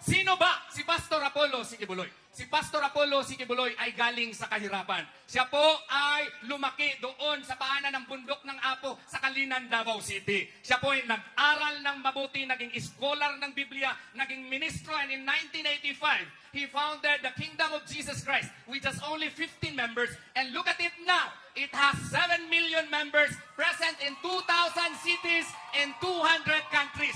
Sino ba si Pastor Apollo Sikibuloy? Si Pastor Apollo Sikibuloy ay galing sa kahirapan. Siya po ay lumaki doon sa paanan ng bundok ng Apo sa Kalinan, Davao City. Siya po ay nag-aral ng mabuti, naging scholar ng Biblia, naging ministro, and in 1985, he founded the Kingdom of Jesus Christ, which has only 15 members. And look at it now. It has 7 million members present in 2,000 cities in 200 countries.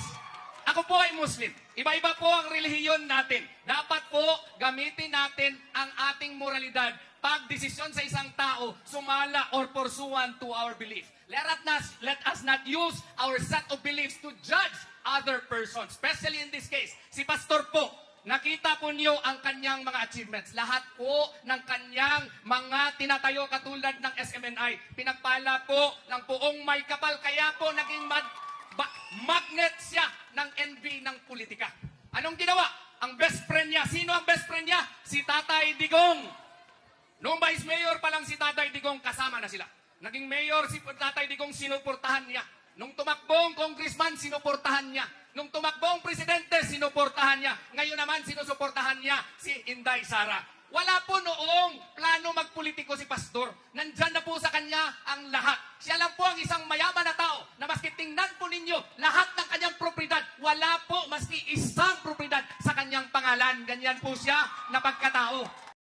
Ako po ay Muslim. Iba-iba po ang relihiyon natin. Dapat po gamitin natin ang ating moralidad pag desisyon sa isang tao sumala or pursuant to our belief. Let us not use our set of beliefs to judge other persons. Especially in this case, si Pastor po, nakita po niyo ang kanyang mga achievements. Lahat po ng kanyang mga tinatayo katulad ng SMNI, pinagpala po ng poong may kapal. Kaya po naging magnet siya ng envy ng politika. Anong ginawa? Ang best friend niya. Sino ang best friend niya? Si Tatay Digong. Noong vice mayor pa lang si Tatay Digong, kasama na sila. Naging mayor si Tatay Digong, sinuportahan niya. Nung tumakbong congressman, sinuportahan niya. Nung tumakbong presidente, sinuportahan niya. Ngayon naman, sinusuportahan niya si Inday Sara. Wala po noong plano magpolitiko si Pastor. Nandyan na po sa kanya ang lahat. Siya lang po ang isang mayaman na tao na maski tingnan po ninyo lahat ng kanyang propriedad, wala po maski isang propriedad sa kanyang pangalan. Ganyan po siya na pagkatao.